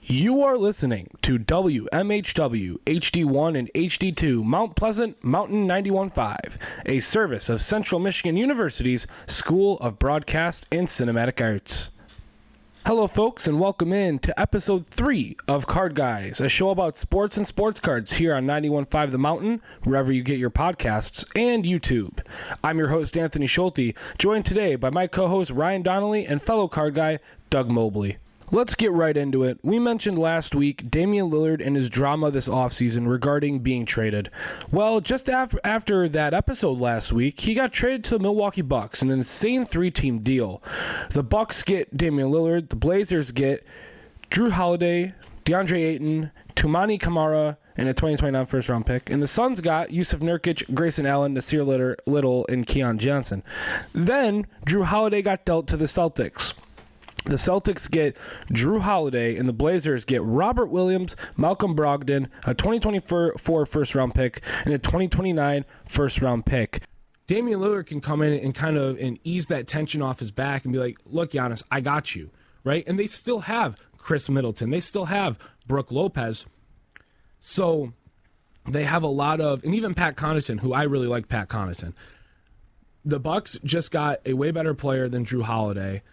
You are listening to WMHW HD1 and HD2 Mount Pleasant Mountain 91.5, a service of Central Michigan University's School of Broadcast and Cinematic Arts. Hello folks, and welcome in to episode 3 of Card Guys, a show about sports and sports cards here on 91.5 The Mountain, wherever you get your podcasts, and YouTube. I'm your host Anthony Schulte, joined today by my co-host Ryan Donnelly and fellow card guy Doug Mobley. Let's get right into it. We mentioned last week Damian Lillard and his drama this offseason regarding being traded. Well, just after that episode last week, he got traded to the Milwaukee Bucks, an insane 3-team deal. The Bucks get Damian Lillard, the Blazers get Drew Holiday, DeAndre Ayton, Toumani Camara, and a 2029 first-round pick. And the Suns got Yusuf Nurkic, Grayson Allen, Nasir Little, and Keon Johnson. Then Drew Holiday got dealt to the Celtics. The Celtics get Drew Holiday, and the Blazers get Robert Williams, Malcolm Brogdon, a 2024 first-round pick, and a 2029 first-round pick. Damian Lillard can come in and ease that tension off his back and be like, look, Giannis, I got you, right? And they still have Chris Middleton. They still have Brook Lopez. So they have a lot of, and even Pat Connaughton, who I really like Pat Connaughton. The Bucks just got a way better player than Drew Holiday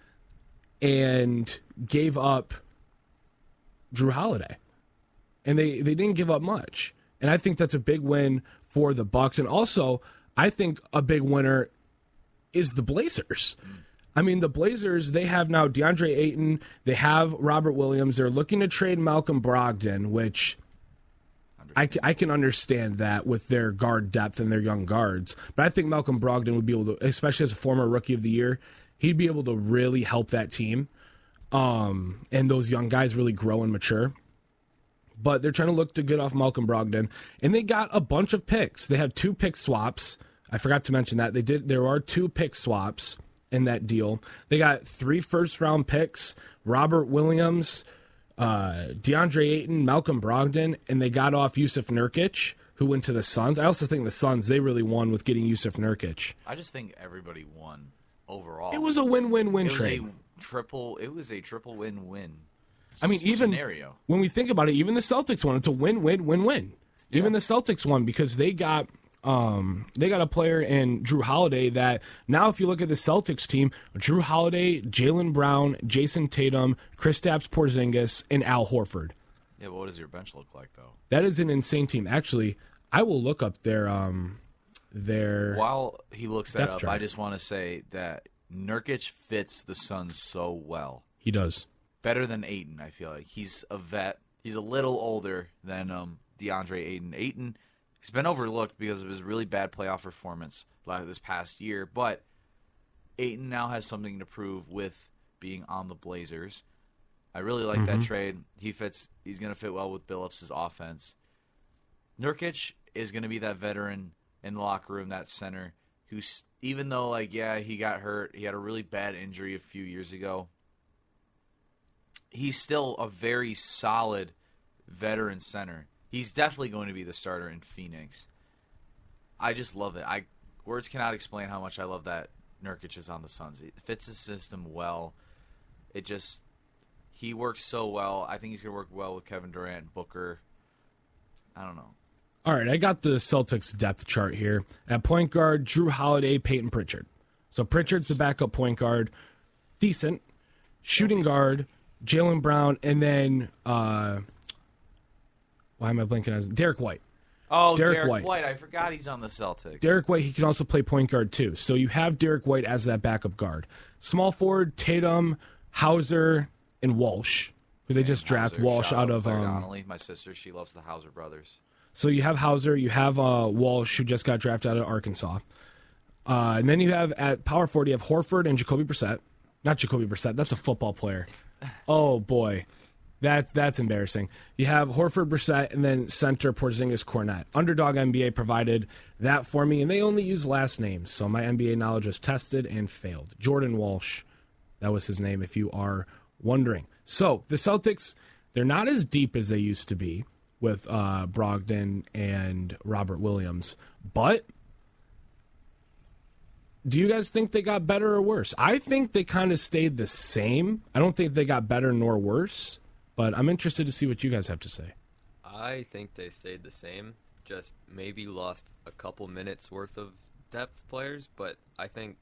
and gave up Drew Holiday. And they didn't give up much. And I think that's a big win for the Bucks. And also, I think a big winner is the Blazers. I mean, the Blazers, they have now DeAndre Ayton. They have Robert Williams. They're looking to trade Malcolm Brogdon, which I can understand that with their guard depth and their young guards. But I think Malcolm Brogdon would be able to, especially as a former Rookie of the Year, he'd be able to really help that team and those young guys really grow and mature. But they're trying to look to get off Malcolm Brogdon. And they got a bunch of picks. They have 2 pick swaps. I forgot to mention that. There are 2 pick swaps in that deal. They got 3 first-round picks, Robert Williams, DeAndre Ayton, Malcolm Brogdon, and they got off Yusuf Nurkic, who went to the Suns. I also think the Suns, they really won with getting Yusuf Nurkic. I just think everybody won. Overall, it was a win-win-win trade. It was a triple win-win. I mean, even scenario. When we think about it, even the Celtics won. It's a win-win-win-win. Yeah. Even the Celtics won because they got a player in Drew Holiday that now, if you look at the Celtics team, Drew Holiday, Jaylen Brown, Jason Tatum, Kristaps Porzingis, and Al Horford. Yeah, but what does your bench look like though? That is an insane team. Actually, I will look up their. While he looks that up, chart. I just want to say that Nurkic fits the Suns so well. He does. Better than Ayton, I feel like. He's a vet. He's a little older than DeAndre Ayton. Ayton, he's been overlooked because of his really bad playoff performance this past year, but Ayton now has something to prove with being on the Blazers. I really like that trade. He's going to fit well with Billups' offense. Nurkic is going to be that veteran in the locker room, that center, who's, even though, he got hurt, he had a really bad injury a few years ago, he's still a very solid veteran center. He's definitely going to be the starter in Phoenix. I just love it. Words cannot explain how much I love that Nurkic is on the Suns. It fits the system well. He works so well. I think he's going to work well with Kevin Durant, Booker. I don't know. All right, I got the Celtics depth chart here. At point guard, Drew Holiday, Peyton Pritchard. So Pritchard's the backup point guard. Decent. Shooting guard, Jaylen Brown, and then, why am I blanking on Derek White. Oh, Derek White. I forgot he's on the Celtics. Derek White, he can also play point guard too. So you have Derek White as that backup guard. Small forward, Tatum, Hauser, and Walsh, who they just draft Walsh out of. Donnelly, my sister, she loves the Hauser brothers. So you have Hauser, you have Walsh, who just got drafted out of Arkansas. And then you have, at power forward, you have Horford and Jacoby Brissett. Not Jacoby Brissett, that's a football player. Oh, boy. That's embarrassing. You have Horford, Brissett, and then center Porzingis, Cornette. Underdog NBA provided that for me, and they only use last names, so my NBA knowledge was tested and failed. Jordan Walsh, that was his name, if you are wondering. So the Celtics, they're not as deep as they used to be with Brogdon and Robert Williams. But do you guys think they got better or worse? I think they kind of stayed the same. I don't think they got better nor worse. But I'm interested to see what you guys have to say. I think they stayed the same, just maybe lost a couple minutes worth of depth players, but I think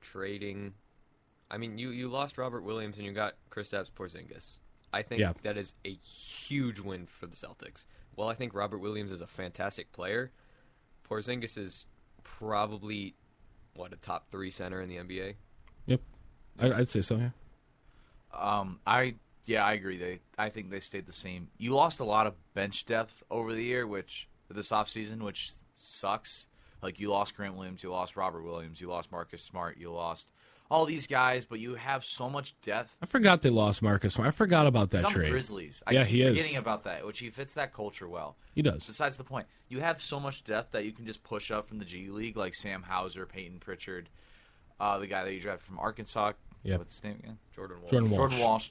trading... I mean, you lost Robert Williams and you got Kristaps Porzingis. I think that is a huge win for the Celtics. Well, I think Robert Williams is a fantastic player. Porzingis is probably, a top 3 center in the NBA? Yep. I'd say so, I agree. I think they stayed the same. You lost a lot of bench depth over the year, this offseason, which sucks. Like, you lost Grant Williams, you lost Robert Williams, you lost Marcus Smart, you lost all these guys, but you have so much depth. I forgot they lost Marcus Smart. I forgot about that trade. Grizzlies. He is. Forgetting about that, which he fits that culture well. He does. Besides the point, you have so much depth that you can just push up from the G League, like Sam Hauser, Peyton Pritchard, the guy that you drafted from Arkansas. Yep. What's his name again? Jordan Walsh.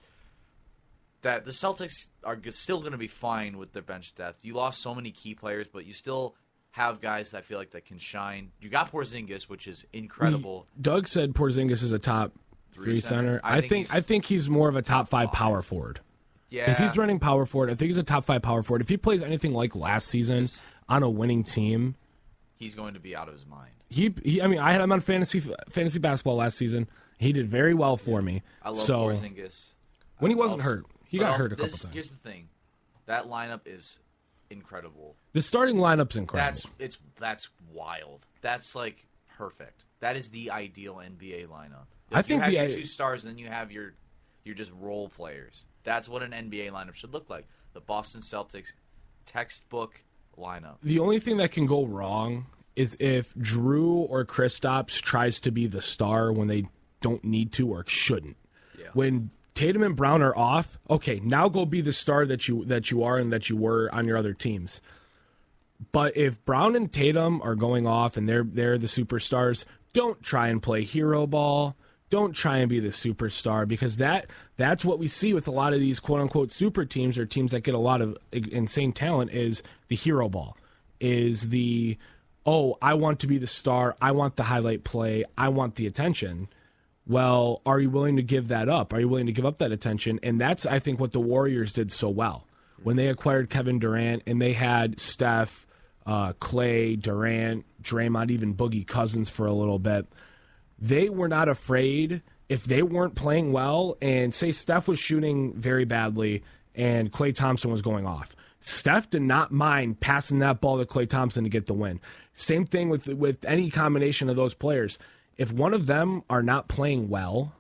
That the Celtics are still going to be fine with their bench depth. You lost so many key players, but you still have guys that I feel like that can shine. You got Porzingis, which is incredible. Doug said Porzingis is a top 3 center. I think he's more of a top 5 power forward. Yeah. Because he's running power forward. I think he's a top 5 power forward. If he plays anything like last season on a winning team, he's going to be out of his mind. I had him on fantasy basketball last season. He did very well for me. I love Porzingis. When he wasn't hurt. He got hurt a couple times. Here's the thing. That lineup is incredible. The starting lineup's incredible. That's wild. That's like perfect. That is the ideal NBA lineup. I think you have your 2 stars, and then you have your just role players. That's what an NBA lineup should look like. The Boston Celtics textbook lineup. The only thing that can go wrong is if Drew or Kristaps tries to be the star when they don't need to or shouldn't. Yeah. When Tatum and Brown are off, okay, now go be the star that you are and that you were on your other teams. But if Brown and Tatum are going off and they're the superstars, don't try and play hero ball. Don't try and be the superstar, because that's what we see with a lot of these quote-unquote super teams or teams that get a lot of insane talent is the hero ball, is the, I want to be the star, I want the highlight play, I want the attention. Well, are you willing to give that up? Are you willing to give up that attention? And that's, I think, what the Warriors did so well. When they acquired Kevin Durant and they had Steph, Clay, Durant, Draymond, even Boogie Cousins for a little bit, they were not afraid if they weren't playing well and, say, Steph was shooting very badly and Klay Thompson was going off. Steph did not mind passing that ball to Klay Thompson to get the win. Same thing with any combination of those players. If one of them are not playing well,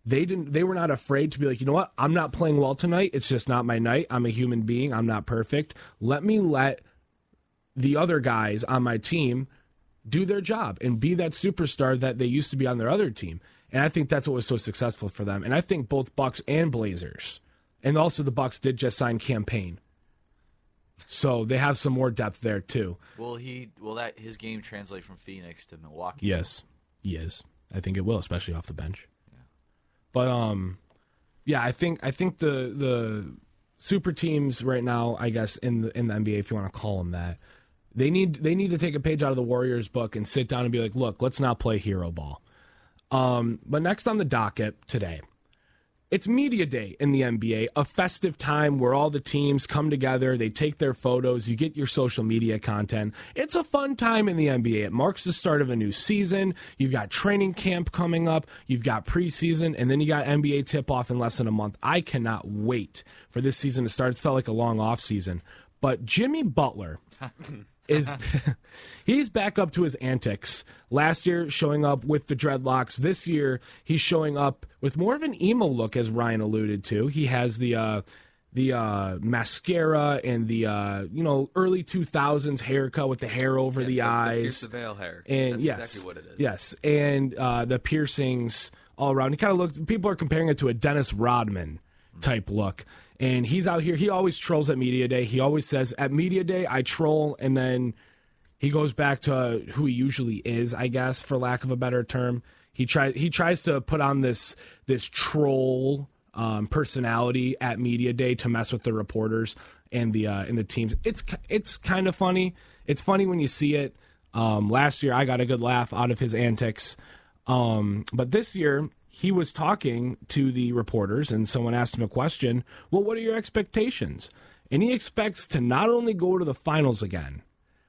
they were not afraid to be like, you know what? I'm not playing well tonight. It's just not my night. I'm a human being. I'm not perfect. Let the other guys on my team do their job and be that superstar that they used to be on their other team. And I think that's what was so successful for them. And I think both Bucks and Blazers, and also the Bucks did just sign Campaign. So they have some more depth there too. Will his game translate from Phoenix to Milwaukee? Yes. He is. I think it will, especially off the bench. Yeah. But I think the super teams right now, I guess in the NBA, if you want to call them that, they need to take a page out of the Warriors book and sit down and be like, look, let's not play hero ball. But next on the docket today, it's Media Day in the NBA, a festive time where all the teams come together, they take their photos, you get your social media content. It's a fun time in the NBA. It marks the start of a new season. You've got training camp coming up, you've got preseason, and then you got NBA tip-off in less than a month. I cannot wait for this season to start. It's felt like a long off season. But Jimmy Butler he's back up to his antics. Last year, showing up with the dreadlocks. This year, he's showing up with more of an emo look, as Ryan alluded to. He has the mascara and the early 2000s haircut with the hair over the eyes. Pierce the veil hair. And that's exactly what it is. Yes, and the piercings all around. He kind of looks. People are comparing it to a Dennis Rodman type look. And he's out here. He always trolls at Media Day. He always says, at Media Day, I troll, and then he goes back to who he usually is, I guess, for lack of a better term. He tries to put on this troll personality at Media Day to mess with the reporters and the teams. It's kind of funny. It's funny when you see it. Last year, I got a good laugh out of his antics. But this year, he was talking to the reporters, and someone asked him a question. Well, what are your expectations? And he expects to not only go to the finals again,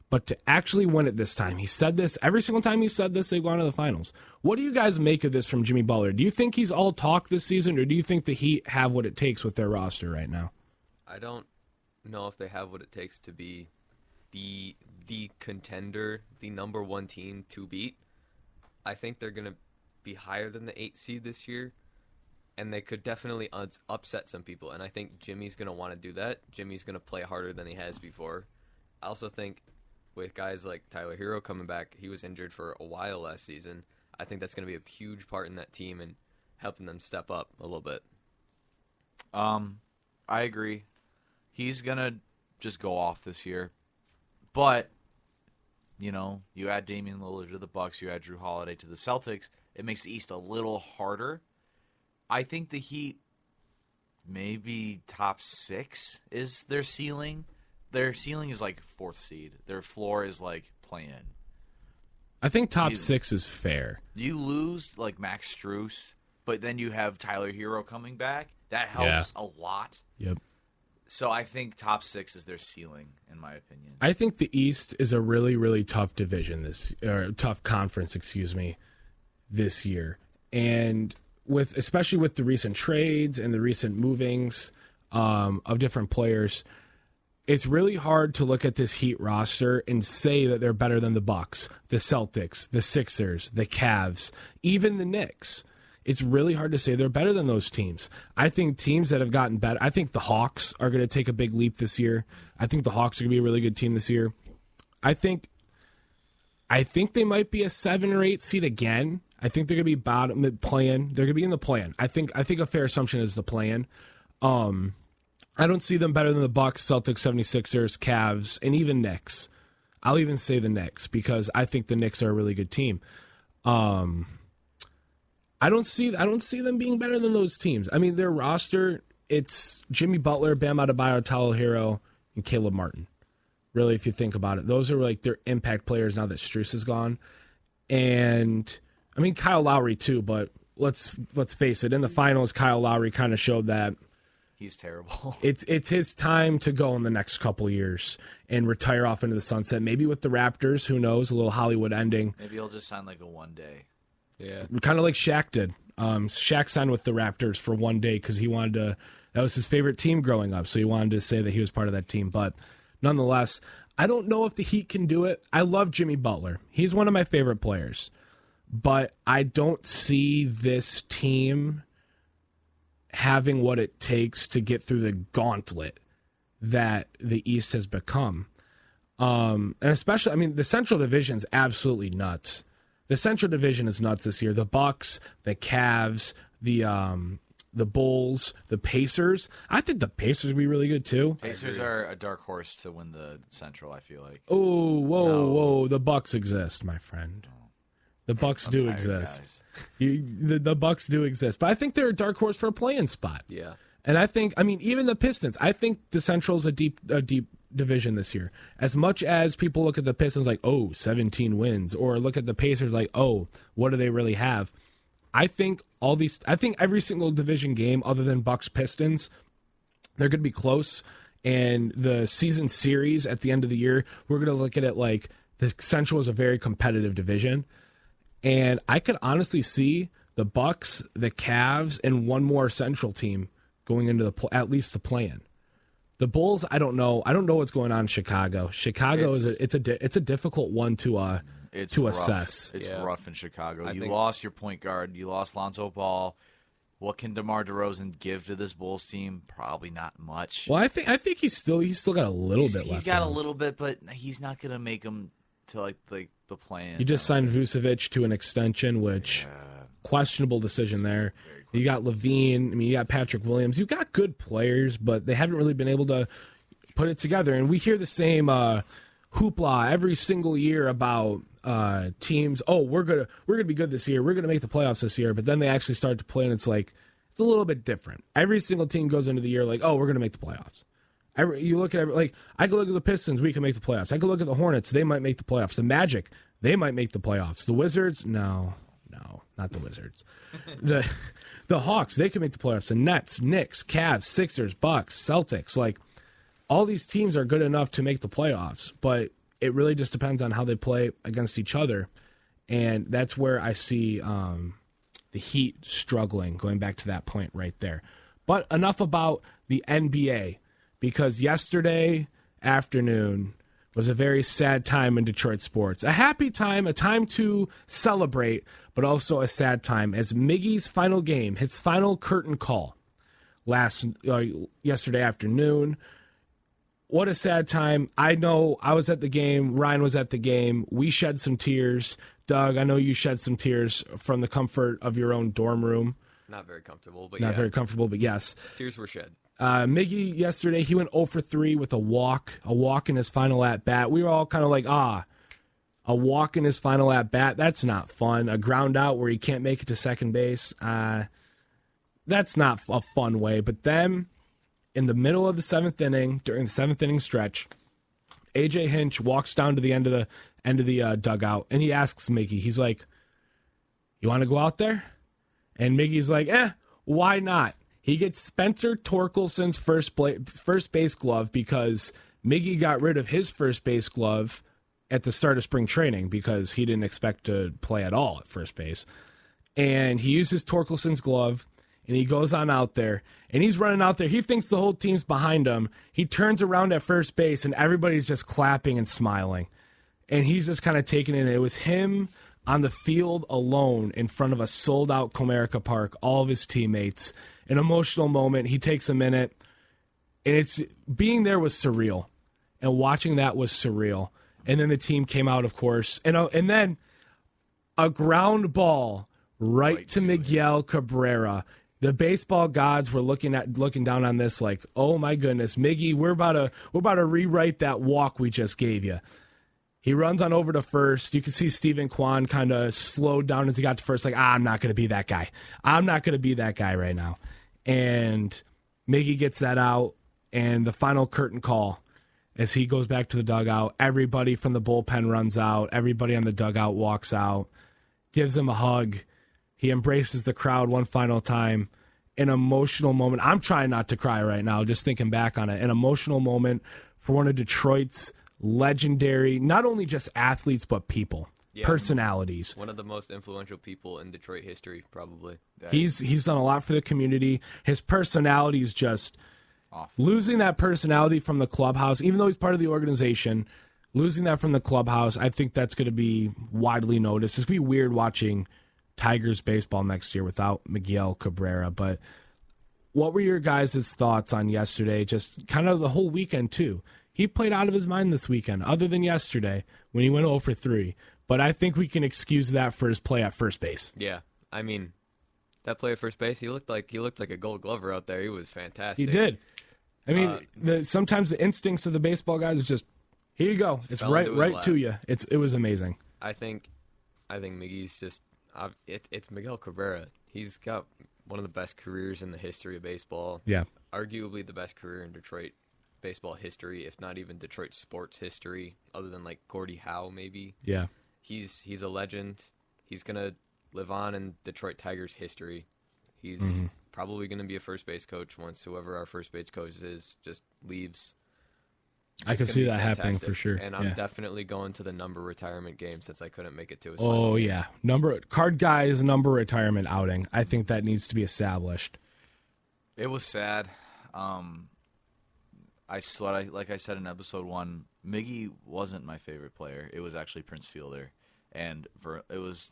but to actually win it this time. He said this every single time he said this, they've gone to the finals. What do you guys make of this from Jimmy Butler? Do you think he's all talk this season, or do you think the Heat have what it takes with their roster right now? I don't know if they have what it takes to be the contender, the number one team to beat. I think they're going to be higher than the 8 seed this year, and they could definitely upset some people. And I think Jimmy's going to want to do that. Jimmy's going to play harder than he has before. I also think with guys like Tyler Hero coming back, he was injured for a while last season. I think that's going to be a huge part in that team and helping them step up a little bit. I agree. He's going to just go off this year. But, you know, you add Damian Lillard to the Bucks, you add Drew Holiday to the Celtics, it makes the East a little harder. I think the Heat, maybe top 6 is their ceiling. Their ceiling is like 4th seed. Their floor is like play-in. I think top 6 is fair. You lose like Max Strus, but then you have Tyler Hero coming back. That helps a lot. Yep. So I think top 6 is their ceiling, in my opinion. I think the East is a really, really tough division tough conference, this year. And especially with the recent trades and the recent movings of different players, it's really hard to look at this Heat roster and say that they're better than the Bucks, the Celtics, the Sixers, the Cavs, even the Knicks. It's really hard to say they're better than those teams. I think teams that have gotten better, I think the Hawks are going to take a big leap this year. I think the Hawks are going to be a really good team this year. I think they might be a 7 or 8 seed again. I think they're going to be bottom play-in. They're going to be in the play-in. I think a fair assumption is the play-in. I don't see them better than the Bucks, Celtics, 76ers, Cavs, and even Knicks. I'll even say the Knicks because I think the Knicks are a really good team. I don't see them being better than those teams. I mean, their roster, it's Jimmy Butler, Bam Adebayo, Tyler Hero, and Caleb Martin. Really, if you think about it, those are like their impact players now that Strus is gone. And I mean Kyle Lowry too, but let's face it, in the finals, Kyle Lowry kind of showed that he's terrible. It's his time to go in the next couple years and retire off into the sunset. Maybe with the Raptors, who knows, a little Hollywood ending. Maybe he'll just sign like a one day. Yeah, kind of like Shaq did. Shaq signed with the Raptors for one day because he wanted to. That was his favorite team growing up, so he wanted to say that he was part of that team. But nonetheless, I don't know if the Heat can do it. I love Jimmy Butler. He's one of my favorite players. But I don't see this team having what it takes to get through the gauntlet that the East has become. And especially, I mean, the Central Division is absolutely nuts. The Central Division is nuts this year. The Bucks, the Cavs, the Bulls, the Pacers. I think the Pacers will be really good too. Pacers are a dark horse to win the Central, I feel like. Oh, whoa. The Bucks exist, my friend. The Bucks do exist. The Bucks do exist. But I think they're a dark horse for a play-in spot. Yeah. And I think, I mean, even the Pistons, I think the Central's a deep division this year. As much as people look at the Pistons like, 17 wins, or look at the Pacers like, what do they really have? I think every single division game other than Bucks Pistons, they're going to be close. And the season series at the end of the year, we're going to look at it like the Central is a very competitive division. And I could honestly see the Bucks, the Cavs, and one more Central team going into at least the play-in. The Bulls, I don't know. I don't know what's going on in Chicago. Chicago it's a difficult one to assess. It's rough in Chicago. You lost your point guard. You lost Lonzo Ball. What can DeMar DeRozan give to this Bulls team? Probably not much. Well, I think he's still got a little bit left. He's got a little bit, but he's not going to make him to like the play-in. You just signed Vucevic to an extension, which questionable decision there. You got Levine. I mean, you got Patrick Williams. You got good players, but they haven't really been able to put it together. And we hear the same hoopla every single year about teams. We're gonna be good this year. We're gonna make the playoffs this year. But then they actually start to play, and it's like it's a little bit different. Every single team goes into the year like, we're gonna make the playoffs. You look at I could look at the Pistons. We can make the playoffs. I could look at the Hornets. They might make the playoffs. The Magic. They might make the playoffs. The Wizards. No. not the Wizards. The Hawks, they can make the playoffs. The Nets, Knicks, Cavs, Sixers, Bucks, Celtics, like all these teams are good enough to make the playoffs, but it really just depends on how they play against each other. And that's where I see the Heat struggling, going back to that point right there. But enough about the NBA, because yesterday afternoon was a very sad time in Detroit sports. A happy time, a time to celebrate, but also a sad time as Miggy's final game, his final curtain call yesterday afternoon. What a sad time. I know I was at the game. Ryan was at the game. We shed some tears. Doug, I know you shed some tears from the comfort of your own dorm room. Not very comfortable, but Not very comfortable, but yes. Tears were shed. Miggy yesterday, he went 0 for 3 with a walk in his final at-bat. We were all kind of like, a walk in his final at-bat, that's not fun. A ground out where he can't make it to second base, that's not a fun way. But then, in the middle of the 7th inning, during the 7th inning stretch, A.J. Hinch walks down to the end of the dugout, and he asks Miggy, he's like, you want to go out there? And Miggy's like, why not? He gets Spencer Torkelson's first base glove because Miggy got rid of his first base glove at the start of spring training because he didn't expect to play at all at first base. And he uses Torkelson's glove, and he goes on out there, and he's running out there. He thinks the whole team's behind him. He turns around at first base, and everybody's just clapping and smiling. And he's just kind of taking it in. It was him on the field alone in front of a sold-out Comerica Park, all of his teammates. An emotional moment. He takes a minute, and it's being there was surreal, and watching that was surreal. And then the team came out, of course, and then a ground ball right to Miguel Cabrera. The baseball gods were looking down on this like, oh my goodness, Miggy, we're about to rewrite that walk we just gave you. He runs on over to first. You can see Stephen Kwan kind of slowed down as he got to first, like, I'm not going to be that guy. I'm not going to be that guy right now. And Miggy gets that out, and the final curtain call as he goes back to the dugout. Everybody from the bullpen runs out. Everybody on the dugout walks out, gives him a hug. He embraces the crowd one final time. An emotional moment. I'm trying not to cry right now, just thinking back on it. An emotional moment for one of Detroit's legendary, not only just athletes, but people. Yeah, personalities. One of the most influential people in Detroit history, probably. He's done a lot for the community. His personality is just losing that personality from the clubhouse, even though he's part of the organization, losing that from the clubhouse, I think that's going to be widely noticed. It's going to be weird watching Tigers baseball next year without Miguel Cabrera. But what were your guys' thoughts on yesterday? Just kind of the whole weekend, too. He played out of his mind this weekend, other than yesterday when he went 0 for 3. But I think we can excuse that for his play at first base. Yeah, I mean, that play at first base, he looked like a Gold Glover out there. He was fantastic. He did. I mean, sometimes the instincts of the baseball guys is just, here you go. It's right to you. It was amazing. I think Miggy's just it's Miguel Cabrera. He's got one of the best careers in the history of baseball. Yeah, arguably the best career in Detroit baseball history, if not even Detroit sports history, other than like Gordie Howe maybe. Yeah. He's a legend. He's going to live on in Detroit Tigers history. He's probably going to be a first base coach once whoever our first base coach is just leaves. I can see that happening for sure. And I'm definitely going to the number retirement game since I couldn't make it to his final game. Yeah. Card guy's number retirement outing. I think that needs to be established. It was sad. Like I said in episode 1, Miggy wasn't my favorite player. It was actually Prince Fielder, and it was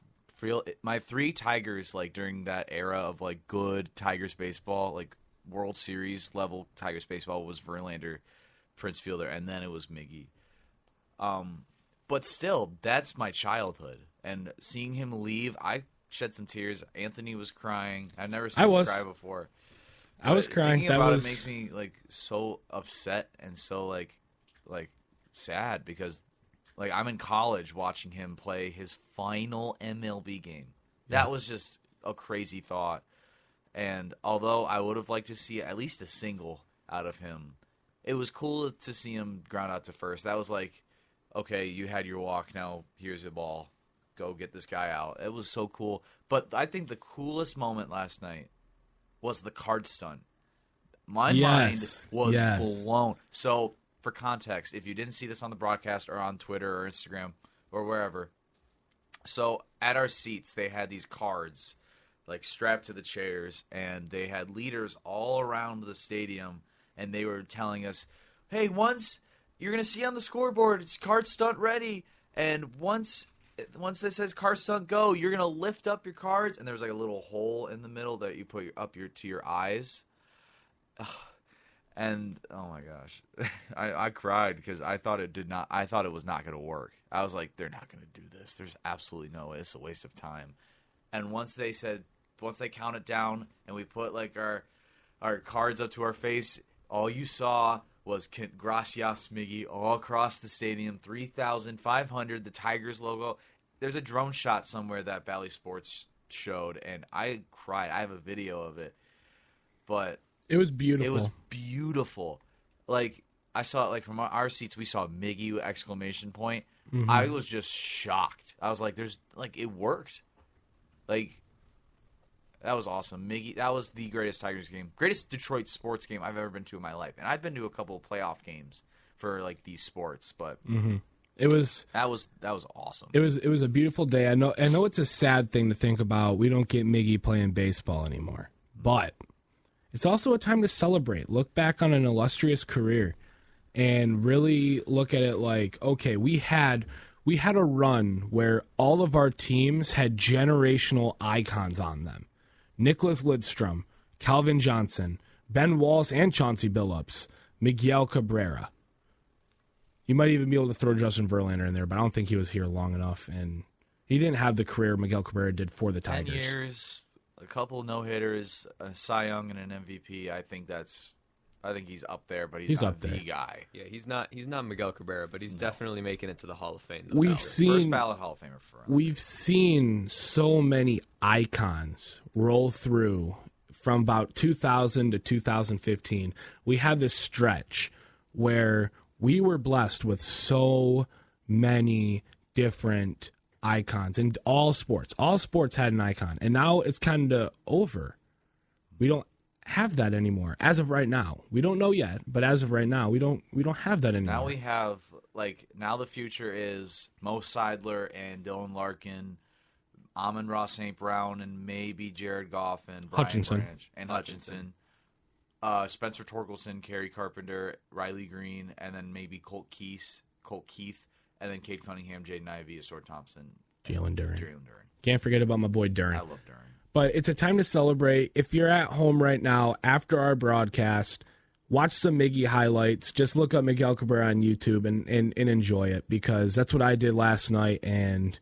my 3 Tigers like during that era of like good Tigers baseball, like World Series level Tigers baseball, was Verlander, Prince Fielder, and then it was Miggy. But still, that's my childhood, and seeing him leave, I shed some tears. Anthony was crying. I've never seen him cry before. I was crying. Thinking about it makes me like so upset and so like sad because like I'm in college watching him play his final MLB game. That was just a crazy thought. And although I would have liked to see at least a single out of him, it was cool to see him ground out to first. That was like, okay, you had your walk, now here's the ball. go get this guy out. It was so cool. But I think the coolest moment last night was the card stunt. My mind was blown. So, for context, if you didn't see this on the broadcast or on Twitter or Instagram or wherever, so at our seats they had these cards like strapped to the chairs, and they had leaders all around the stadium, and they were telling us, hey, once you're going to see on the scoreboard, it's card stunt ready, and once it says card stunt go, you're going to lift up your cards, and there's like a little hole in the middle that you put up to your eyes. Ugh. And oh my gosh, I cried because I thought it was not going to work. I was like, they're not going to do this. There's absolutely no way. It's a waste of time. And once they counted down and we put like our cards up to our face, all you saw was Gracias Miggy all across the stadium, 3,500, the Tigers logo. There's a drone shot somewhere that Bally Sports showed, and I cried. I have a video of it, but it was beautiful. It was beautiful. Like, I saw it, like, from our seats, we saw Miggy, exclamation point. Mm-hmm. I was just shocked. I was like, it worked. Like, that was awesome. Miggy, that was the greatest Tigers game. Greatest Detroit sports game I've ever been to in my life. And I've been to a couple of playoff games for, like, these sports, but it was that was awesome. It was a beautiful day. I know it's a sad thing to think about. We don't get Miggy playing baseball anymore. But it's also a time to celebrate. Look back on an illustrious career and really look at it like, okay, we had a run where all of our teams had generational icons on them. Nicholas Lidstrom, Calvin Johnson, Ben Walls, and Chauncey Billups, Miguel Cabrera. You might even be able to throw Justin Verlander in there, but I don't think he was here long enough, and he didn't have the career Miguel Cabrera did for the Tigers. 10 years, a couple no-hitters, a Cy Young, and an MVP. I think he's up there, but he's not up there. The guy. Yeah, he's not Miguel Cabrera, but he's definitely making it to the Hall of Fame. We've seen first ballot Hall of Famer for him. We've seen so many icons roll through from about 2000 to 2015. We had this stretch where we were blessed with so many different icons in all sports. All sports had an icon, and now it's kind of over. We don't have that anymore. As of right now, we don't know yet, but as of right now, we don't have that anymore. Now we have now the future is Mo Seidler and Dylan Larkin, Amon-Ra St. Brown, and maybe Jared Goff and Brian Hutchinson. Branch and Hutchinson. Spencer Torkelson, Kerry Carpenter, Riley Green, and then maybe Colt Keith, and then Cade Cunningham, Jaden Ivey, Asor Thompson, Jalen Duren. Can't forget about my boy Duren. I love Duren. But it's a time to celebrate. If you're at home right now after our broadcast, watch some Miggy highlights. Just look up Miguel Cabrera on YouTube and enjoy it, because that's what I did last night. And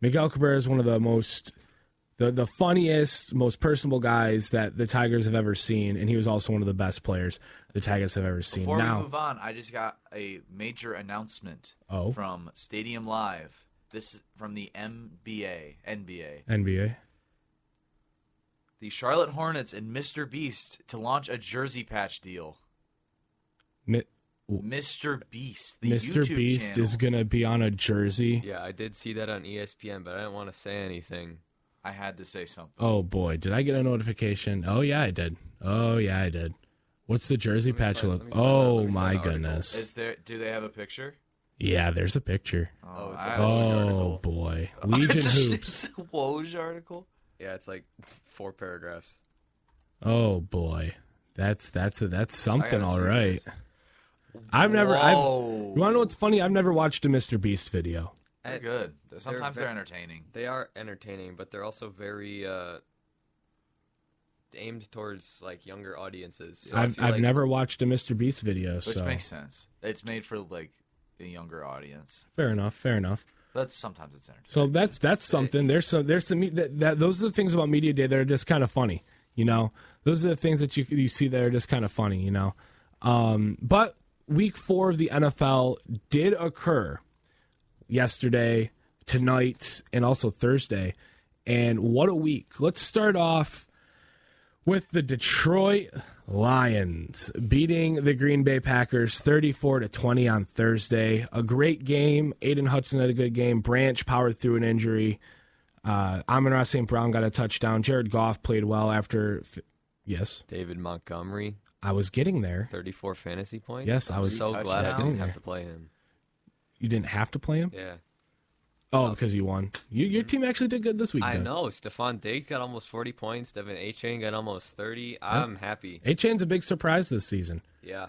Miguel Cabrera is one of the funniest, most personable guys that the Tigers have ever seen, and he was also one of the best players the Tigers have ever seen. Before we move on, I just got a major announcement from Stadium Live. This is from the NBA. The Charlotte Hornets and Mr. Beast to launch a jersey patch deal. Mr. Beast, the Mr. YouTube Beast channel. is going to be on a jersey. Yeah, I did see that on ESPN, but I didn't want to say anything. I had to say something. Oh, boy. Did I get a notification? Oh, yeah, I did. What's the jersey patch look? Oh, my goodness. Do they have a picture? Yeah, there's a picture. Oh, it's Oh, boy. Legion Hoops. It's a Woj article? Yeah, it's like 4 paragraphs. Oh, boy. That's something, all right. This. You want to know what's funny? I've never watched a Mr. Beast video. They're good. Sometimes they're entertaining. They are entertaining, but they're also very aimed towards like younger audiences. So I've never watched a Mr. Beast video, which so makes sense. It's made for like a younger audience. Fair enough. But sometimes it's entertaining. So that's something. There's some those are the things about Media Day that are just kind of funny, you know. Those are the things that you see that are just kind of funny, you know. But Week 4 of the NFL did occur yesterday, tonight, and also Thursday. And what a week. Let's start off with the Detroit Lions beating the Green Bay Packers 34-20 on Thursday. A great game. Aiden Hudson had a good game. Branch powered through an injury. Amon-Ra St. Brown got a touchdown. Jared Goff played well after. Yes. David Montgomery. I was getting there. 34 fantasy points. Yes, I was so glad I getting didn't there. have to play him. You didn't have to play him? Yeah. Oh, because you won. Your team actually did good this week. I Doug. know. Stephon Diggs got almost 40 points. Devin A-Chain got almost 30. I'm happy. A-Chain's a big surprise this season. Yeah.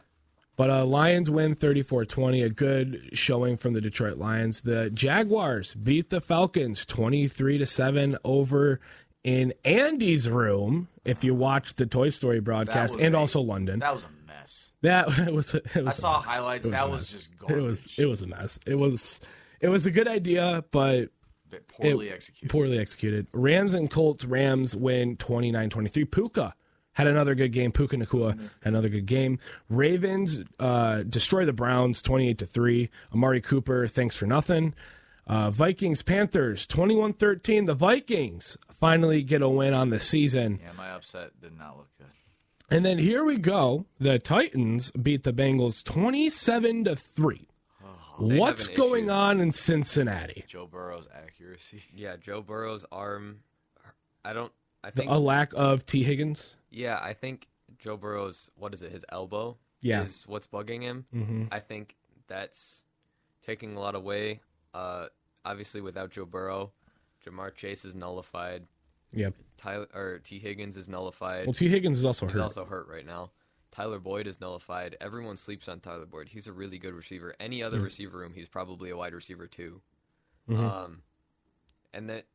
But Lions win 34-20, a good showing from the Detroit Lions. The Jaguars beat the Falcons 23-7 over in Andy's room, if you watched the Toy Story broadcast, and also London. That was a mess. That was I saw highlights. That was just garbage. It was a mess. It was a good idea, but poorly executed. Poorly executed. Rams and Colts. Rams win 29-23. Puka had another good game. Puka Nacua had another good game. Ravens destroy the Browns 28-3. Amari Cooper, thanks for nothing. Vikings Panthers 21-13. The Vikings finally get a win on the season. Yeah, my upset did not look good. And then here we go. The Titans beat the Bengals 27-3. What's going on in Cincinnati? Joe Burrow's accuracy. Yeah, Joe Burrow's arm. I think A lack of T. Higgins? Yeah, I think Joe Burrow's, his elbow is what's bugging him. Mm-hmm. I think that's taking a lot away. Obviously, without Joe Burrow, Jamar Chase is nullified. Yep. T. Higgins is nullified. Well, T. Higgins is also hurt. He's also hurt right now. Tyler Boyd is nullified. Everyone sleeps on Tyler Boyd. He's a really good receiver. Any other receiver room, he's probably a wide receiver too. Mm-hmm. And that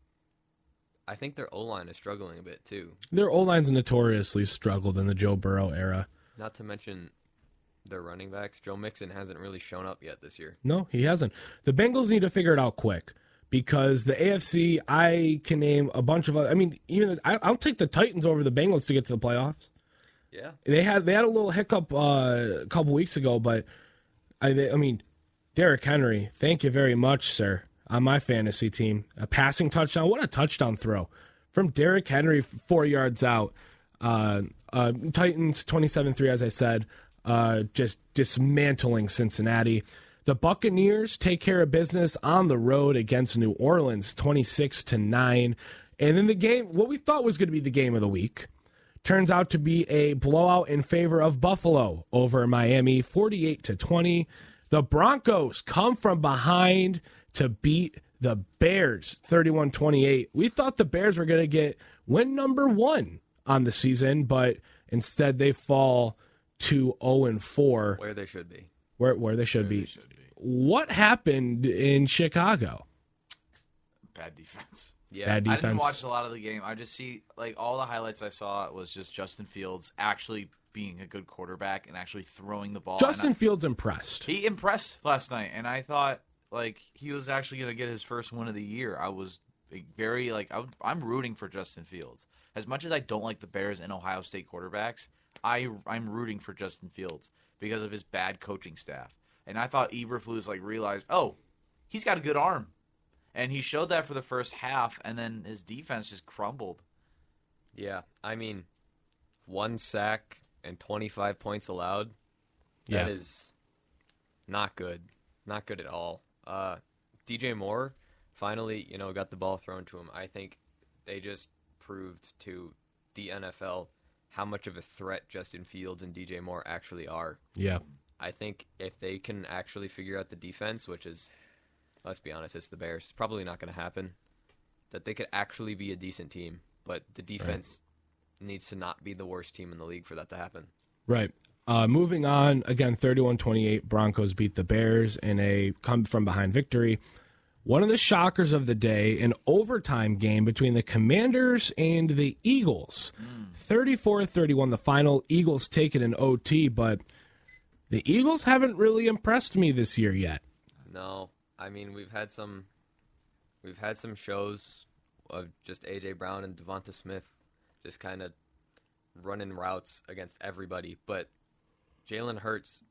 I think their O-line is struggling a bit too. Their O-line's notoriously struggled in the Joe Burrow era. Not to mention their running backs. Joe Mixon hasn't really shown up yet this year. No, he hasn't. The Bengals need to figure it out quick because the AFC, I can name a bunch of other. I mean, I'll take the Titans over the Bengals to get to the playoffs. Yeah, they had a little hiccup a couple weeks ago, but I mean, Derrick Henry, thank you very much, sir, on my fantasy team. A passing touchdown, what a touchdown throw from Derrick Henry 4 yards out. Titans 27-3, as I said, just dismantling Cincinnati. The Buccaneers take care of business on the road against New Orleans, 26-9, and then the game, what we thought was going to be the game of the week, turns out to be a blowout in favor of Buffalo over Miami, 48-20. The Broncos come from behind to beat the Bears, 31-28. We thought the Bears were going to get win number 1 on the season, but instead they fall to 0-4. Where they should be. Where they should be. What happened in Chicago? Bad defense. Yeah, Bad defense. I didn't watch a lot of the game. I just see, all the highlights I saw was just Justin Fields actually being a good quarterback and actually throwing the ball. Justin Fields impressed. He impressed last night, and I thought, he was actually going to get his first win of the year. I was very, I'm rooting for Justin Fields. As much as I don't like the Bears and Ohio State quarterbacks, I'm rooting for Justin Fields because of his bad coaching staff. And I thought Eberflus, realized, he's got a good arm. And he showed that for the first half, and then his defense just crumbled. Yeah, I mean, 1 sack and 25 points allowed. That is not good. Not good at all. DJ Moore finally, got the ball thrown to him. I think they just proved to the NFL how much of a threat Justin Fields and DJ Moore actually are. Yeah. I think if they can actually figure out the defense, which is, let's be honest, it's the Bears. It's probably not going to happen. That they could actually be a decent team, but the defense needs to not be the worst team in the league for that to happen. Right. Moving on, again, 31-28, Broncos beat the Bears in a come-from-behind victory. One of the shockers of the day, an overtime game between the Commanders and the Eagles. 34-31, the final. Eagles take it in OT, but the Eagles haven't really impressed me this year yet. No. I mean, we've had some shows of just A.J. Brown and Devonta Smith just kind of running routes against everybody. But Jalen Hurts,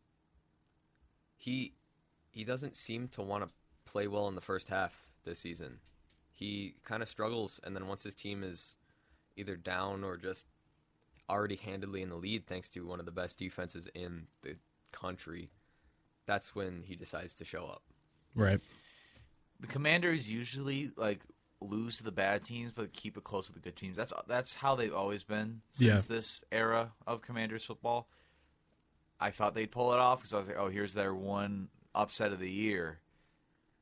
he doesn't seem to want to play well in the first half this season. He kind of struggles, and then once his team is either down or just already handedly in the lead thanks to one of the best defenses in the country, that's when he decides to show up. Right. The Commanders usually lose to the bad teams, but keep it close with the good teams. That's how they've always been since this era of Commanders football. I thought they'd pull it off because I was like, oh, here's their one upset of the year.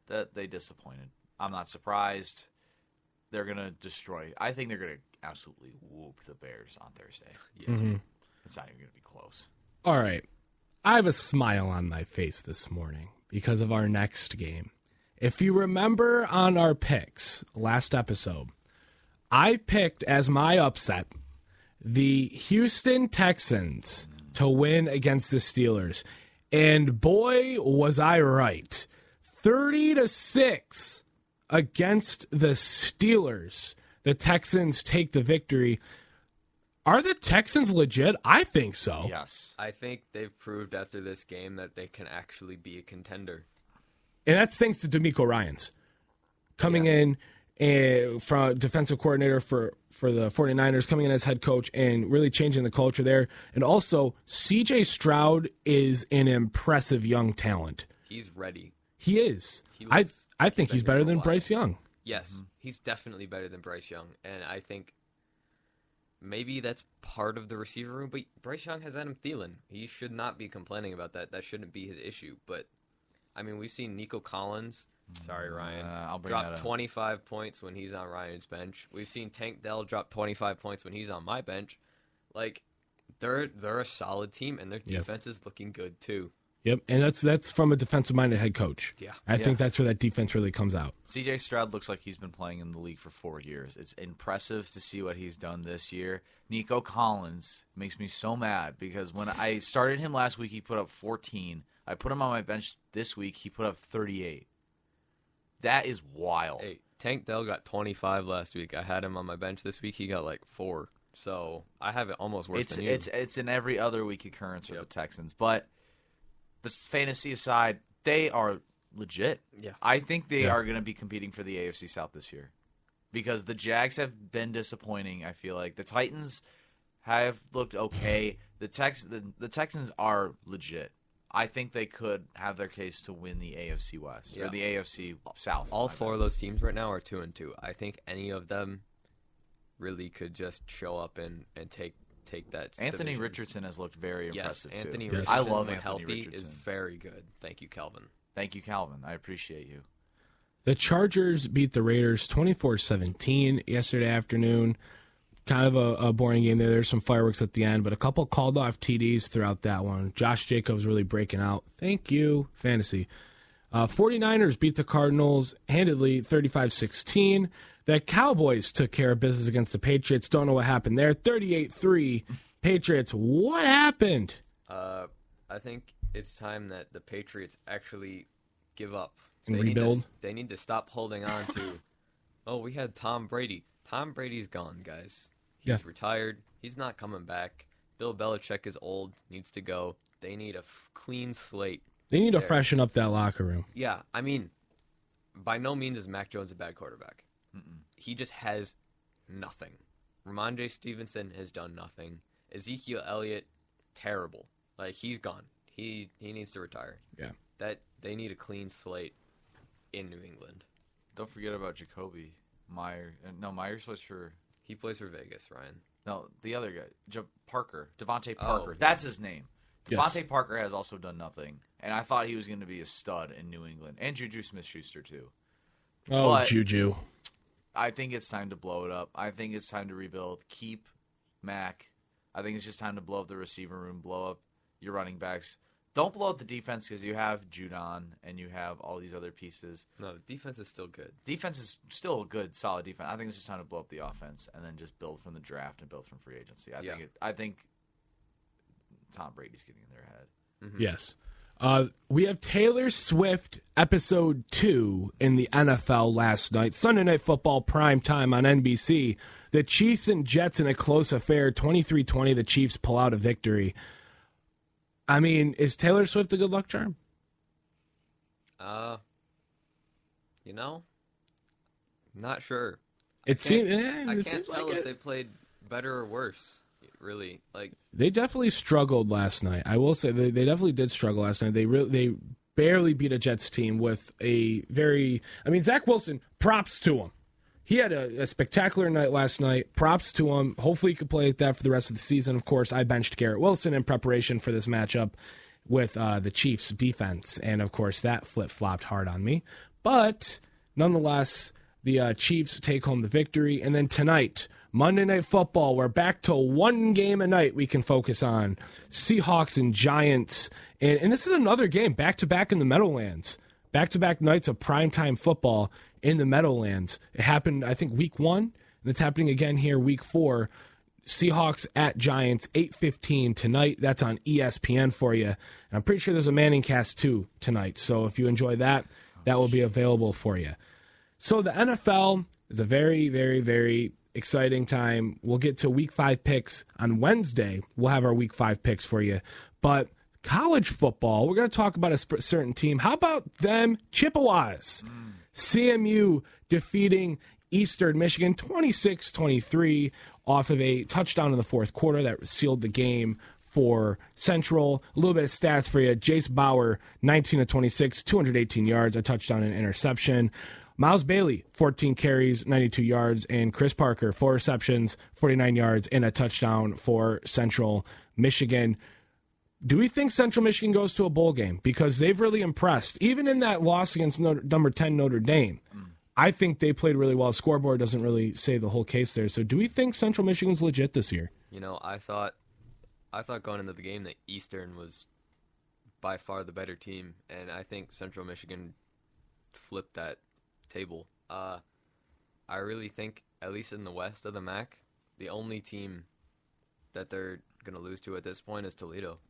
That they disappointed. I'm not surprised. They're going to destroy. I think they're going to absolutely whoop the Bears on Thursday. Yeah. Mm-hmm. It's not even going to be close. All right. I have a smile on my face this morning because of our next game. If you remember on our picks last episode, I picked as my upset the Houston Texans to win against the Steelers. And boy, was I right. 30-6 against the Steelers. The Texans take the victory. Are the Texans legit? I think so. Yes. I think they've proved after this game that they can actually be a contender. And that's thanks to D'Amico Ryans coming in from defensive coordinator for the 49ers, coming in as head coach and really changing the culture there. And also, C.J. Stroud is an impressive young talent. He's ready. He is. I think he's better than Bryce Young. Yes, he's definitely better than Bryce Young. And I think maybe that's part of the receiver room. But Bryce Young has Adam Thielen. He should not be complaining about that. That shouldn't be his issue. But, I mean, we've seen Nico Collins, sorry, Ryan, drop 25 points when he's on Ryan's bench. We've seen Tank Dell drop 25 points when he's on my bench. Like, they're a solid team, and their defense is looking good, too. Yep, and that's from a defensive-minded head coach. Yeah. I think that's where that defense really comes out. C.J. Stroud looks like he's been playing in the league for 4 years. It's impressive to see what he's done this year. Nico Collins makes me so mad because when I started him last week, he put up 14. I put him on my bench this week, he put up 38. That is wild. Hey, Tank Dell got 25 last week. I had him on my bench this week. He got like 4. So I have it almost worse than you. It's an every other week occurrence for the Texans. But this fantasy aside, they are legit. Yeah. I think they are going to be competing for the AFC South this year because the Jags have been disappointing, I feel like. The Titans have looked okay. The Texans are legit. I think they could have their case to win the AFC West or the AFC South. All 4 of those teams right now are 2-2. I think any of them really could just show up and take that. Anthony division. Richardson has looked very impressive too. Anthony Richardson, I love when Anthony healthy, Richardson. is very good. Thank you, Calvin. Thank you, Calvin. I appreciate you. The Chargers beat the Raiders 24-17 yesterday afternoon. Kind of a boring game there. There's some fireworks at the end, but a couple called off TDs throughout that one. Josh Jacobs really breaking out. Thank you, fantasy. 49ers beat the Cardinals handedly 35-16. The Cowboys took care of business against the Patriots. Don't know what happened there. 38-3. Patriots, what happened? I think it's time that the Patriots actually give up. And rebuild? They need to stop holding on to, we had Tom Brady. Tom Brady's gone, guys. He's retired. He's not coming back. Bill Belichick is old, needs to go. They need a clean slate. They need to freshen up that locker room. Yeah, I mean, by no means is Mac Jones a bad quarterback. He just has nothing. Ramondre Stevenson has done nothing. Ezekiel Elliott, terrible. Like, he's gone. He needs to retire. Yeah. That they need a clean slate in New England. Don't forget about Jacoby Myers. No, Myers plays for... He plays for Vegas, Ryan. No, the other guy, Devontae Parker. Oh, That's his name. Devontae Yes. Parker has also done nothing, and I thought he was going to be a stud in New England. And Juju Smith-Schuster, too. Oh, But Juju. I think it's time to blow it up. I think it's time to rebuild. Keep Mac. I think it's just time to blow up the receiver room, blow up your running backs. Don't blow up the defense because you have Judon and you have all these other pieces. No, the defense is still good. Defense is still a good, solid defense. I think it's just time to blow up the offense and then just build from the draft and build from free agency. I think Tom Brady's getting in their head. Mm-hmm. Yes. We have Taylor Swift episode 2 in the NFL last night. Sunday Night Football prime time on NBC. The Chiefs and Jets in a close affair. 23-20, the Chiefs pull out a victory. I mean, is Taylor Swift a good luck charm? Not sure. It seems I can't seems tell like if it. they played better or worse. Really, like They definitely struggled last night. I will say they definitely did struggle last night. They barely beat a Jets team with a very. I mean, Zach Wilson. Props to him. He had a spectacular night last night. Props to him. Hopefully, he could play like that for the rest of the season. Of course, I benched Garrett Wilson in preparation for this matchup with the Chiefs' defense, and of course, that flip-flopped hard on me. But nonetheless, the Chiefs take home the victory. And then tonight, Monday Night Football, we're back to one game a night we can focus on. Seahawks and Giants. And this is another game, back-to-back in the Meadowlands. Back-to-back nights of primetime football in the Meadowlands. It happened, I think, week 1, and it's happening again here week 4. Seahawks at Giants, 8:15 tonight. That's on ESPN for you. And I'm pretty sure there's a Manning Cast 2 tonight. So if you enjoy that, that will be available for you. So the NFL is a very, very, very exciting time. We'll get to week 5 picks on Wednesday. We'll have our week 5 picks for you. But college football, we're going to talk about a certain team. How about them Chippewas? CMU defeating Eastern Michigan 26-23 off of a touchdown in the fourth quarter that sealed the game for Central. A little bit of stats for you. Jace Bauer, 19-26, 218 yards, a touchdown and interception. Miles Bailey, 14 carries, 92 yards, and Chris Parker, 4 receptions, 49 yards, and a touchdown for Central Michigan. Do we think Central Michigan goes to a bowl game? Because they've really impressed. Even in that loss against number 10 Notre Dame, I think they played really well. Scoreboard doesn't really say the whole case there. So do we think Central Michigan's legit this year? You know, I thought going into the game that Eastern was by far the better team, and I think Central Michigan flipped that table. I really think, at least in the west of the MAC, the only team that they're going to lose to at this point is Toledo.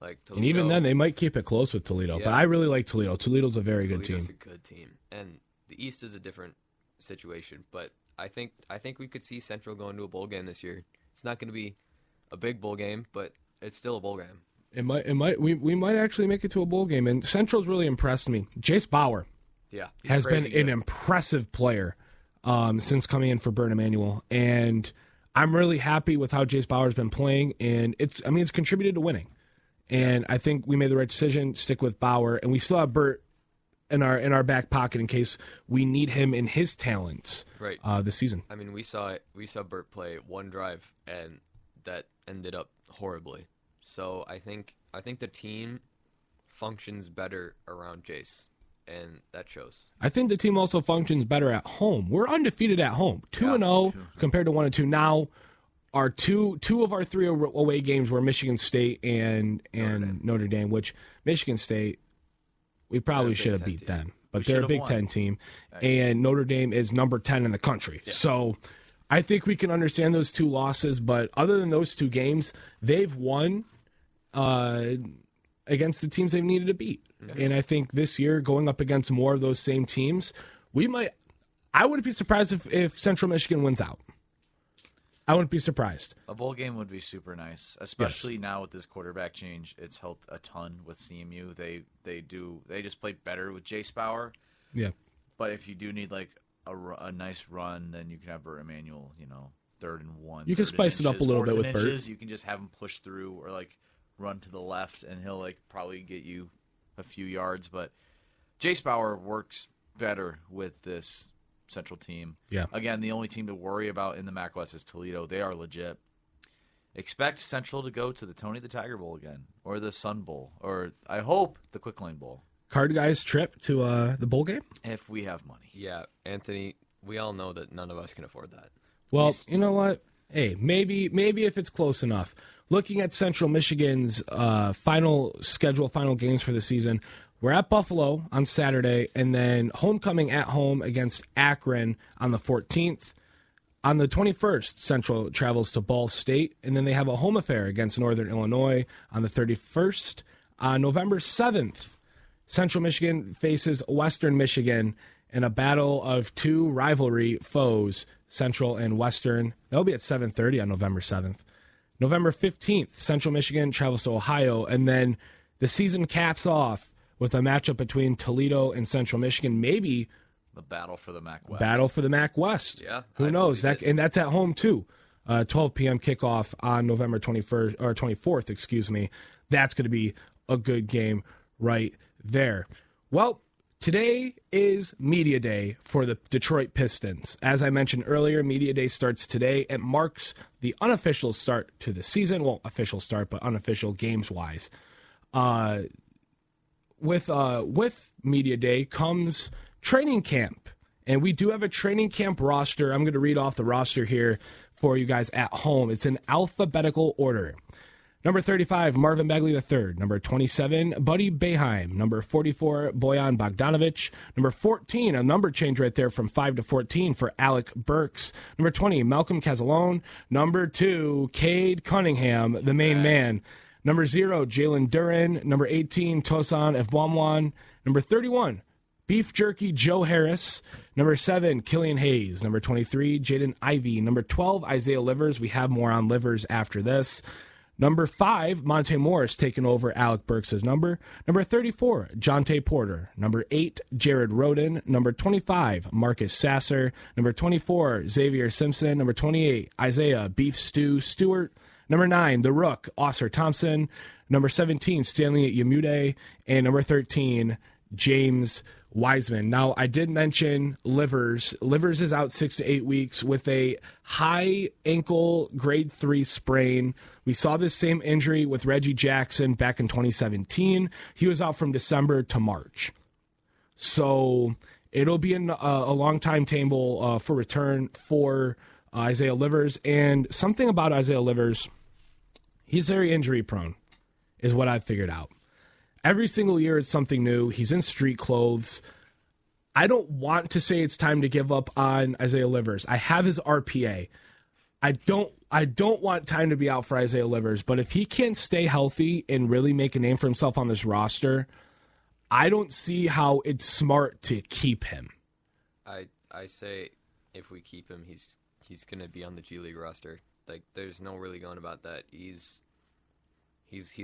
Toledo, and even then, they might keep it close with Toledo. Yeah. But I really like Toledo. Toledo's a very good team. Toledo's a good team. And the East is a different situation. But I think we could see Central going to a bowl game this year. It's not going to be a big bowl game, but it's still a bowl game. We might actually make it to a bowl game. And Central's really impressed me. Jace Bauer has been an impressive player since coming in for Burt Emanuel. And I'm really happy with how Jace Bauer's been playing. And it's contributed to winning. And I think we made the right decision, stick with Bauer, and we still have Burt in our back pocket in case we need him in his talents this season. I mean, we saw Burt play one drive, and that ended up horribly. So I think the team functions better around Jace, and that shows. I think the team also functions better at home. We're undefeated at home, 2-0 compared to 1-2 now. Our two of our 3 away games were Michigan State and Notre Dame, which Michigan State, we probably should have beat them. But they're a Big Ten team, and Notre Dame is number 10 in the country. Yeah. So I think we can understand those 2 losses, but other than those 2 games, they've won against the teams they've needed to beat. Yeah. And I think this year, going up against more of those same teams, I wouldn't be surprised if Central Michigan wins out. I wouldn't be surprised. A bowl game would be super nice, especially now with this quarterback change. It's helped a ton with CMU. They just play better with Jace Bauer. Yeah. But if you do need a nice run, then you can have Burt Emanuel, 3rd and 1. You can spice it up a little bit with Burt. You can just have him push through or run to the left, and he'll probably get you a few yards. But Jace Bauer works better with this Central team. Yeah. Again, the only team to worry about in the MAC West is Toledo. They are legit. Expect Central to go to the Tony the Tiger Bowl again, or the Sun Bowl, or I hope the Quick Lane Bowl. Card Guys trip to the bowl game? If we have money. Yeah, Anthony, we all know that none of us can afford that. Well, you know what? Hey, maybe if it's close enough. Looking at Central Michigan's final games for the season, we're at Buffalo on Saturday, and then homecoming at home against Akron on the 14th. On the 21st, Central travels to Ball State, and then they have a home affair against Northern Illinois on the 31st. On November 7th, Central Michigan faces Western Michigan in a battle of 2 rivalry foes, Central and Western. That'll be at 7:30 on November 7th. November 15th, Central Michigan travels to Ohio, and then the season caps off with a matchup between Toledo and Central Michigan, maybe the battle for the MAC West. Battle for the MAC West. Yeah. Who knows? And that's at home too. 12 p.m. kickoff on November 21st or 24th, excuse me. That's going to be a good game right there. Well, today is Media Day for the Detroit Pistons. As I mentioned earlier, Media Day starts today. It marks the unofficial start to the season. Well, official start, but unofficial games-wise. With Media Day comes training camp. And we do have a training camp roster. I'm going to read off the roster here for you guys at home. It's in alphabetical order. Number 35, Marvin Bagley III. Number 27, Buddy Boeheim. Number 44, Bojan Bogdanovic. Number 14, a number change right there from 5 to 14 for Alec Burks. Number 20, Malcolm Casalone. Number 2, Cade Cunningham, the main man. Number 0, Jalen Duren. Number 18, Tosan Efbomwan. Number 31, Beef Jerky Joe Harris. Number 7, Killian Hayes. Number 23, Jaden Ivey. Number 12, Isaiah Livers. We have more on Livers after this. Number 5, Monte Morris taking over Alec Burks' number. Number 34, Jonte Porter. Number 8, Jared Roden. Number 25, Marcus Sasser. Number 24, Xavier Simpson. Number 28, Isaiah Beef Stew Stewart. Number 9, the Rook, Oscar Thompson. Number 17, Stanley Yamude. And number 13, James Wiseman. Now, I did mention Livers. Livers is out 6 to 8 weeks with a high ankle grade 3 sprain. We saw this same injury with Reggie Jackson back in 2017. He was out from December to March. So it'll be a long timetable for return for Isaiah Livers. And something about Isaiah Livers, he's very injury prone, is what I've figured out. Every single year it's something new. He's in street clothes. I don't want to say it's time to give up on Isaiah Livers. I have his RPA. I don't want time to be out for Isaiah Livers, but if he can't stay healthy and really make a name for himself on this roster, I don't see how it's smart to keep him. I say if we keep him, he's going to be on the G League roster. Like, there's no really going about that. He's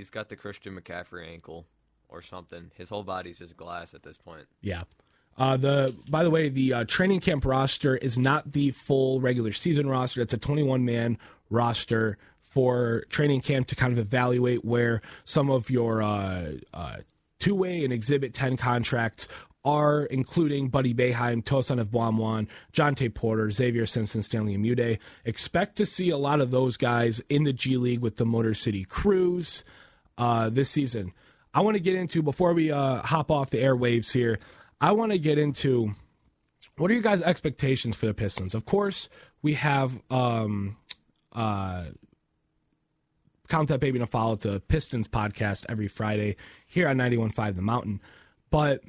got the Christian McCaffrey ankle or something. His whole body's just glass at this point. Yeah. By the way, the training camp roster is not the full regular season roster. It's a 21-man roster for training camp to kind of evaluate where some of your two-way and Exhibit 10 contracts are, including Buddy Boeheim, Tosan Efbomwan, Jonte Porter, Xavier Simpson, Stanley Yamude. Expect to see a lot of those guys in the G League with the Motor City Cruise this season. I want to get into, before we hop off the airwaves here, I want to get into what are your guys' expectations for the Pistons? Of course, we have Count That Baby and a Follow. It's a Pistons podcast every Friday here on 91.5 The Mountain. But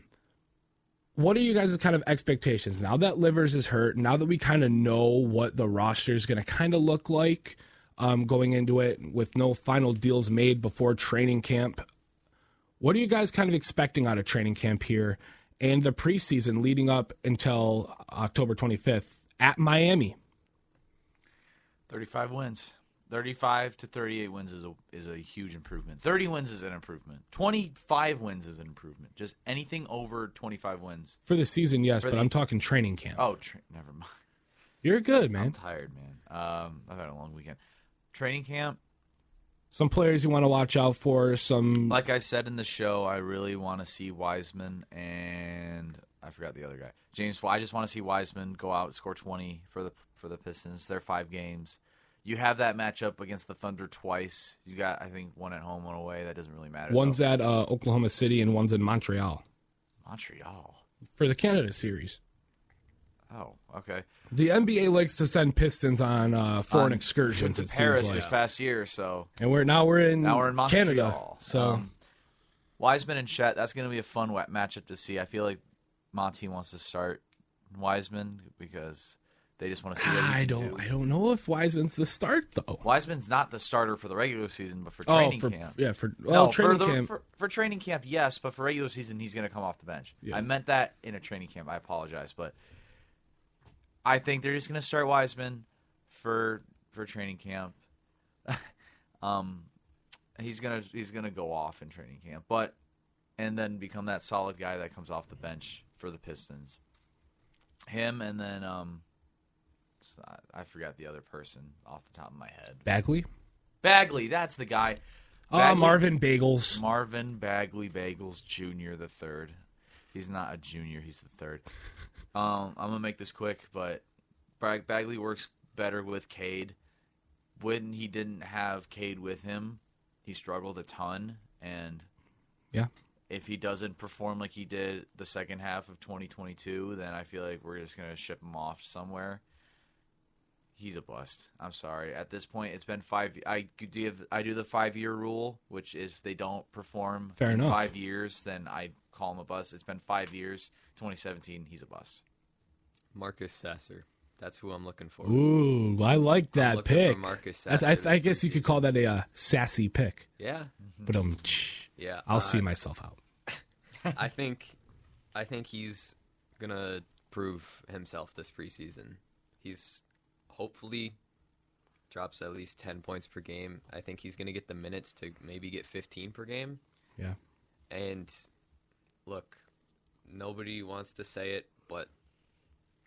what are you guys' kind of expectations now that Livers is hurt, now that we kind of know what the roster is going to kind of look like going into it with no final deals made before training camp? What are you guys kind of expecting out of training camp here and the preseason leading up until October 25th at Miami? 35 wins. 35 to 38 wins is a huge improvement. 30 wins is an improvement. 25 wins is an improvement. Just anything over 25 wins. For the season, yes, but I'm talking training camp. Oh, never mind. You're good, man. I'm tired, man. I've had a long weekend. Training camp. Some players you want to watch out for. Some, like I said in the show, I really want to see Wiseman and I forgot the other guy, James. I just want to see Wiseman go out and score 20 for the Pistons. They're 5 games. You have that matchup against the Thunder twice. You got, I think, one at home, one away. That doesn't really matter. One's at Oklahoma City and one's in Montreal. Montreal for the Canada series. Oh, okay. The NBA likes to send Pistons on foreign excursions. Went to Paris this past year, so and we're in Montreal. Canada. So Wiseman and Chet, that's going to be a fun matchup to see. I feel like Monty wants to start Wiseman because they just want to see what he can do. I don't know if Wiseman's the start though. Wiseman's not the starter for the regular season, but for training camp. Yeah, for training camp, yes, but for regular season, he's going to come off the bench. Yeah. I meant that in a training camp. I apologize, but I think they're just going to start Wiseman for training camp. He's gonna go off in training camp, and then become that solid guy that comes off the bench for the Pistons. Him and then I forgot the other person off the top of my head. Bagley, that's the guy. Marvin Bagels. Marvin Bagley Bagels Jr. the third. He's not a junior. He's the third. I'm going to make this quick, but Bagley works better with Cade. When he didn't have Cade with him, he struggled a ton. And yeah, if he doesn't perform like he did the second half of 2022, then I feel like we're just going to ship him off somewhere. He's a bust. I'm sorry. At this point, it's been 5. I do the 5-year rule, which is if they don't perform in 5 years, then I call him a bust. It's been 5 years. 2017, he's a bust. Marcus Sasser. That's who I'm looking for. Ooh, I like that pick. Marcus Sasser I guess you could call that a sassy pick. Yeah. But yeah, I'll see myself out. I think he's gonna prove himself this preseason. He's hopefully drops at least 10 points per game. I think he's gonna get the minutes to maybe get 15 per game. Yeah. And look, nobody wants to say it, but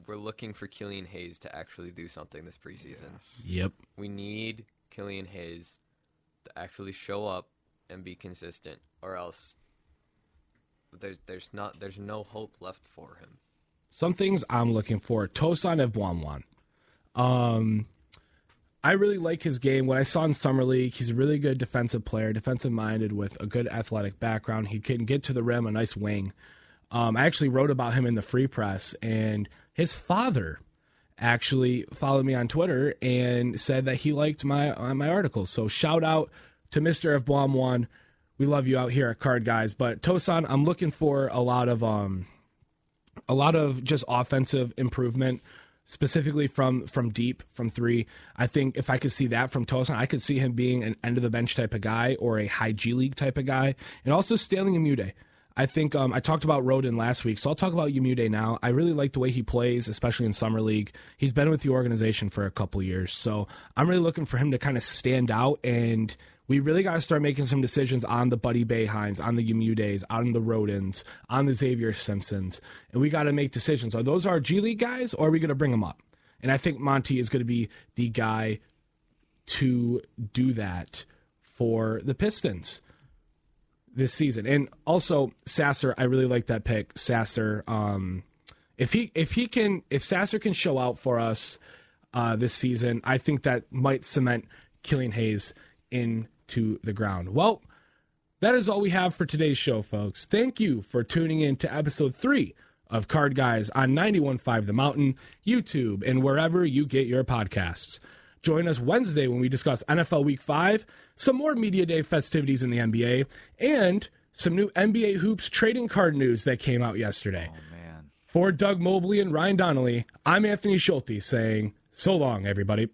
we're looking for Killian Hayes to actually do something this preseason. Yes. Yep. We need Killian Hayes to actually show up and be consistent, or else there's no hope left for him. Some things I'm looking for. Tosan Ebwamwan. I really like his game. What I saw in Summer League, he's a really good defensive player, defensive-minded with a good athletic background. He can get to the rim, a nice wing. I actually wrote about him in the Free Press, and his father actually followed me on Twitter and said that he liked my articles. So shout out to Mr. Ebwamwan. We love you out here at Card Guys. But Tosan, I'm looking for a lot of just offensive improvement, specifically from deep, from three. I think if I could see that from Tosan, I could see him being an end-of-the-bench type of guy or a high G League type of guy. And also Stanley Umude. I think I talked about Rodin last week, so I'll talk about Umude now. I really like the way he plays, especially in Summer League. He's been with the organization for a couple years, so I'm really looking for him to kind of stand out, and we really got to start making some decisions on the Buddy Boeheims, on the Umudes, on the Rodins, on the Xavier Simpsons, and we got to make decisions. Are those our G League guys, or are we going to bring them up? And I think Monty is going to be the guy to do that for the Pistons this season. And also Sasser, I really like that pick. Sasser, if Sasser can show out for us this season, I think that might cement Killian Hayes into the ground. Well, that is all we have for today's show, folks. Thank you for tuning in to episode 3 of Card Guys on 91.5 The Mountain, YouTube, and wherever you get your podcasts. Join us Wednesday when we discuss NFL Week 5, some more Media Day festivities in the NBA, and some new NBA Hoops trading card news that came out yesterday. Oh, man. For Doug Mobley and Ryan Donnelly, I'm Anthony Schulte saying, so long, everybody.